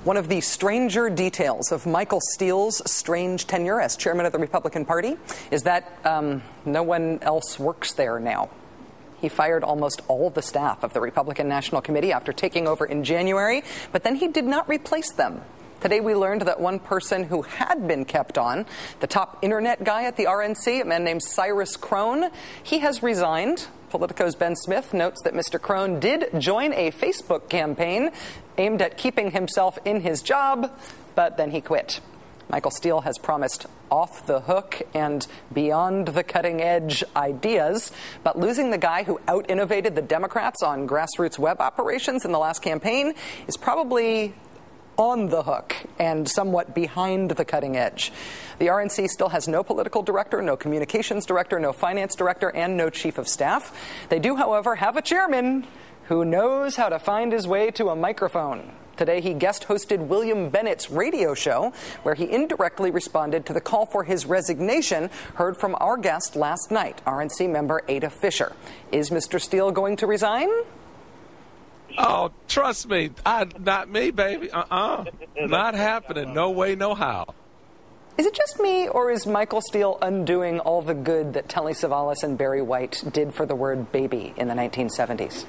One of the stranger details of Michael Steele's strange tenure as chairman of the Republican Party is that no one else works there now. He fired almost all the staff of the Republican National Committee after taking over in January, but then he did not replace them. Today we learned that one person who had been kept on, the top internet guy at the RNC, a man named Cyrus Crone, he has resigned. Politico's Ben Smith notes that Mr. Crone did join a Facebook campaign aimed at keeping himself in his job, but then he quit. Michael Steele has promised off-the-hook and beyond-the-cutting-edge ideas, but losing the guy who out-innovated the Democrats on grassroots web operations in the last campaign is probably on the hook and somewhat behind the cutting edge. The RNC still has no political director, no communications director, no finance director, and no chief of staff. They do, however, have a chairman who knows how to find his way to a microphone. Today, he guest-hosted William Bennett's radio show, where he indirectly responded to the call for his resignation heard from our guest last night, RNC member Ada Fisher. Is Mr. Steele going to resign? Oh, trust me, not me, baby. Not happening. No way, no how. Is it just me, or is Michael Steele undoing all the good that Telly Savalas and Barry White did for the word baby in the 1970s?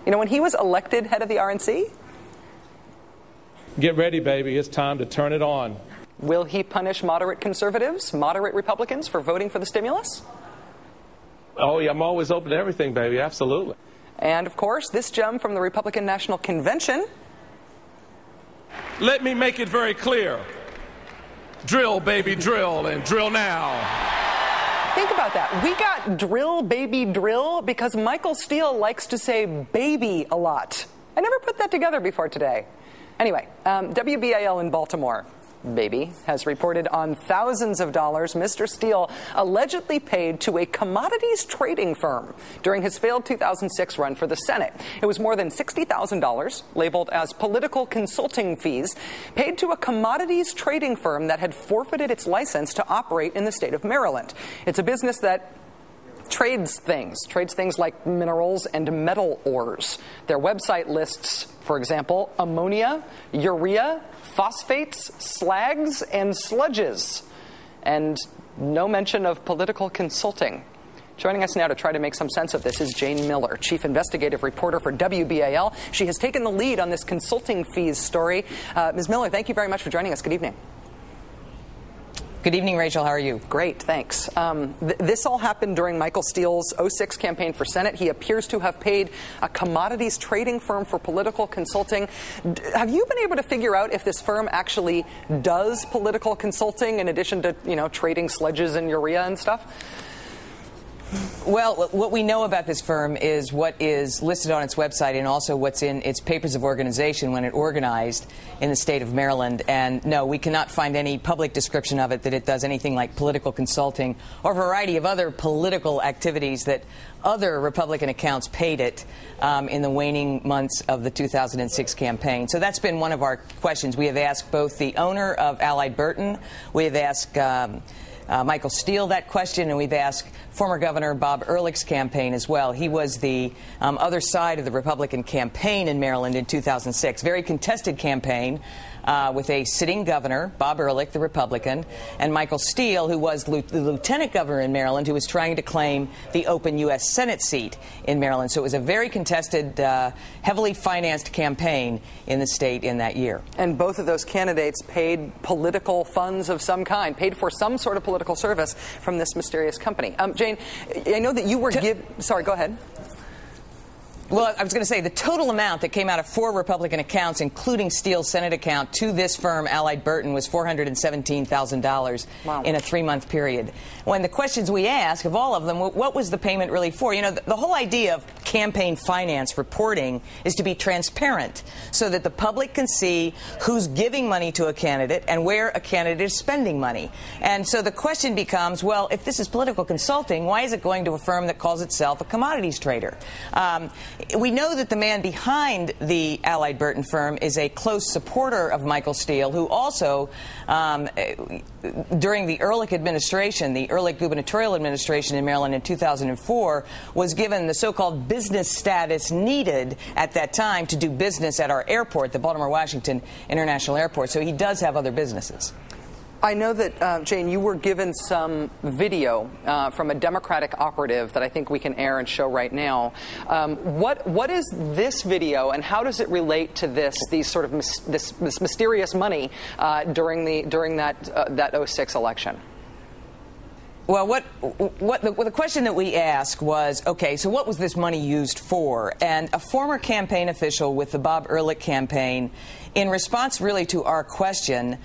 You know, when he was elected head of the RNC? Get ready, baby. It's time to turn it on. Will he punish moderate conservatives, moderate Republicans for voting for the stimulus? Oh, yeah, I'm always open to everything, baby. Absolutely. And, of course, this gem from the Republican National Convention. Let me make it very clear. Drill, baby, drill, and drill now. Think about that. We got drill, baby, drill because Michael Steele likes to say baby a lot. I never put that together before today. Anyway, WBAL in Baltimore, baby, has reported on thousands of dollars Mr. Steele allegedly paid to a commodities trading firm during his failed 2006 run for the Senate. It was more than $60,000, labeled as political consulting fees, paid to a commodities trading firm that had forfeited its license to operate in the state of Maryland. It's a business that trades things like minerals and metal ores. Their website lists, for example, ammonia, urea, phosphates, slags, and sludges. And no mention of political consulting. Joining us now to try to make some sense of this is Jane Miller, chief investigative reporter for WBAL. She has taken the lead on this consulting fees story. Ms. Miller, thank you very much for joining us. Good evening. Good evening, Rachel. How are you? Great, thanks. This all happened during Michael Steele's 2006 campaign for Senate. He appears to have paid a commodities trading firm for political consulting. Have you been able to figure out if this firm actually does political consulting in addition to, trading sludges and urea and stuff? Well, what we know about this firm is what is listed on its website and also what's in its papers of organization when it organized in the state of Maryland. And no, we cannot find any public description of it that it does anything like political consulting or a variety of other political activities that other Republican accounts paid it in the waning months of the 2006 campaign. So that's been one of our questions. We have asked both the owner of Allied Burton, we have asked Michael Steele that question, and we've asked former Governor Bob Ehrlich's campaign as well. He was the other side of the Republican campaign in Maryland in 2006. Very contested campaign with a sitting governor, Bob Ehrlich, the Republican, and Michael Steele, who was the lieutenant governor in Maryland, who was trying to claim the open U.S. Senate seat in Maryland. So it was a very contested, heavily financed campaign in the state in that year. And both of those candidates paid political funds of some kind, paid for some sort of political service from this mysterious company. Jane, I know that you were Sorry, go ahead. Well, I was going to say the total amount that came out of 4 Republican accounts, including Steele's Senate account, to this firm, Allied Burton, was $417,000 in a 3-month period. When the questions we ask of all of them, what was the payment really for? The whole idea of campaign finance reporting is to be transparent so that the public can see who's giving money to a candidate and where a candidate is spending money. And so the question becomes, well, if this is political consulting, why is it going to a firm that calls itself a commodities trader? we know that the man behind the Allied Burton firm is a close supporter of Michael Steele, who also, during the Ehrlich administration, the Ehrlich gubernatorial administration in Maryland in 2004, was given the so-called business status needed at that time to do business at our airport, the Baltimore-Washington International Airport. So he does have other businesses. I know that, Jane, you were given some video from a Democratic operative that I think we can air and show right now. What is this video, and how does it relate to these sort of this mysterious money during that 06 election? Well, the question that we asked was, okay, so what was this money used for? And a former campaign official with the Bob Ehrlich campaign, in response really to our question,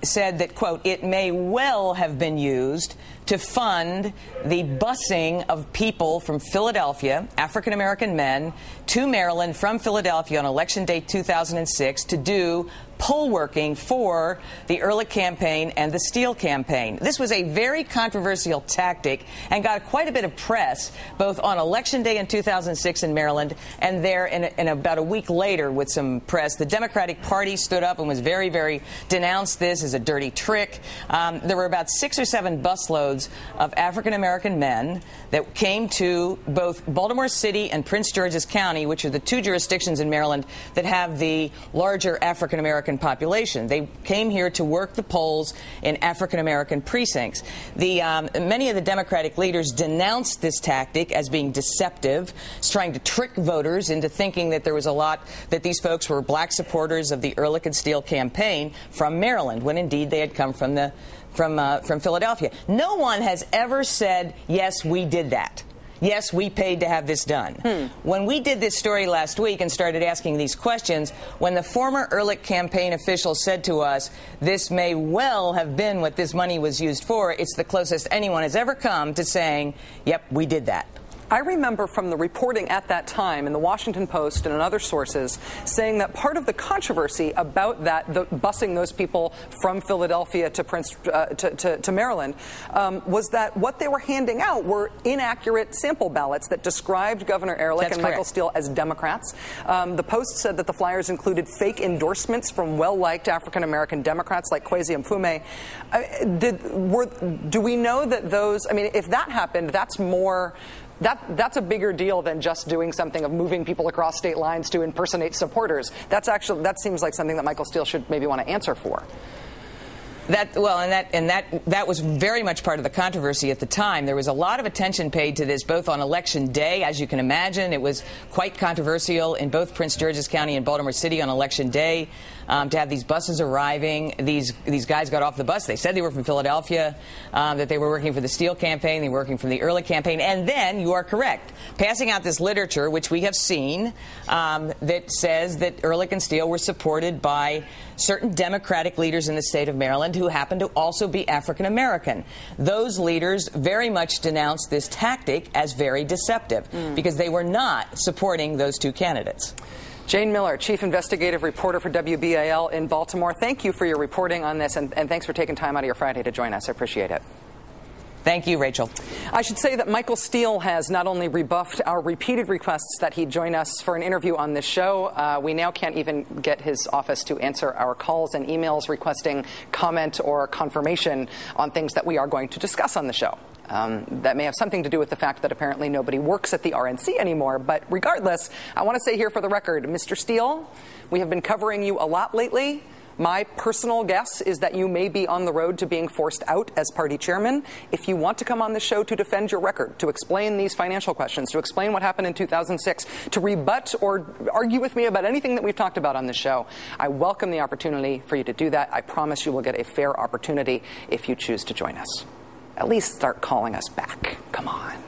said that, quote, it may well have been used to fund the busing of people from Philadelphia, African-American men, to Maryland from Philadelphia on Election Day 2006 to do poll working for the Ehrlich campaign and the Steele campaign. This was a very controversial tactic and got quite a bit of press, both on Election Day in 2006 in Maryland and there in about a week later with some press. The Democratic Party stood up and was very denounced this as a dirty trick. There were about 6 or 7 busloads of African-American men that came to both Baltimore City and Prince George's County, which are the 2 jurisdictions in Maryland that have the larger African-American population. They came here to work the polls in African-American precincts. Many of the Democratic leaders denounced this tactic as being deceptive. It's trying to trick voters into thinking that there was that these folks were black supporters of the Ehrlich and Steele campaign from Maryland, when indeed they had come from Philadelphia. No one has ever said, yes, we did that. Yes, we paid to have this done. When we did this story last week and started asking these questions, when the former Ehrlich campaign official said to us, this may well have been what this money was used for, it's the closest anyone has ever come to saying, yep, we did that. I remember from the reporting at that time in the Washington Post and in other sources saying that part of the controversy about that, busing those people from Philadelphia to to Maryland, was that what they were handing out were inaccurate sample ballots that described Governor Ehrlich and Michael Steele as Democrats. The Post said that the flyers included fake endorsements from well-liked African-American Democrats like Kwesi Mfume. Do we know that those, I mean, if that happened, that's more... That's a bigger deal than just doing something of moving people across state lines to impersonate supporters. That seems like something that Michael Steele should maybe want to answer for. That was very much part of the controversy at the time. There was a lot of attention paid to this, both on Election Day, as you can imagine. It was quite controversial in both Prince George's County and Baltimore City on Election Day to have these buses arriving. These guys got off the bus. They said they were from Philadelphia, that they were working for the Steele campaign, they were working for the Ehrlich campaign, and then, you are correct, passing out this literature, which we have seen, that says that Ehrlich and Steele were supported by certain Democratic leaders in the state of Maryland who happen to also be African American. Those leaders very much denounced this tactic as very deceptive because they were not supporting those 2 candidates. Jane Miller, Chief Investigative Reporter for WBAL in Baltimore. Thank you for your reporting on this, and thanks for taking time out of your Friday to join us. I appreciate it. Thank you, Rachel. I should say that Michael Steele has not only rebuffed our repeated requests that he join us for an interview on this show, we now can't even get his office to answer our calls and emails requesting comment or confirmation on things that we are going to discuss on the show. That may have something to do with the fact that apparently nobody works at the RNC anymore. But regardless, I want to say here for the record, Mr. Steele, we have been covering you a lot lately. My personal guess is that you may be on the road to being forced out as party chairman. If you want to come on the show to defend your record, to explain these financial questions, to explain what happened in 2006, to rebut or argue with me about anything that we've talked about on this show, I welcome the opportunity for you to do that. I promise you will get a fair opportunity if you choose to join us. At least start calling us back. Come on.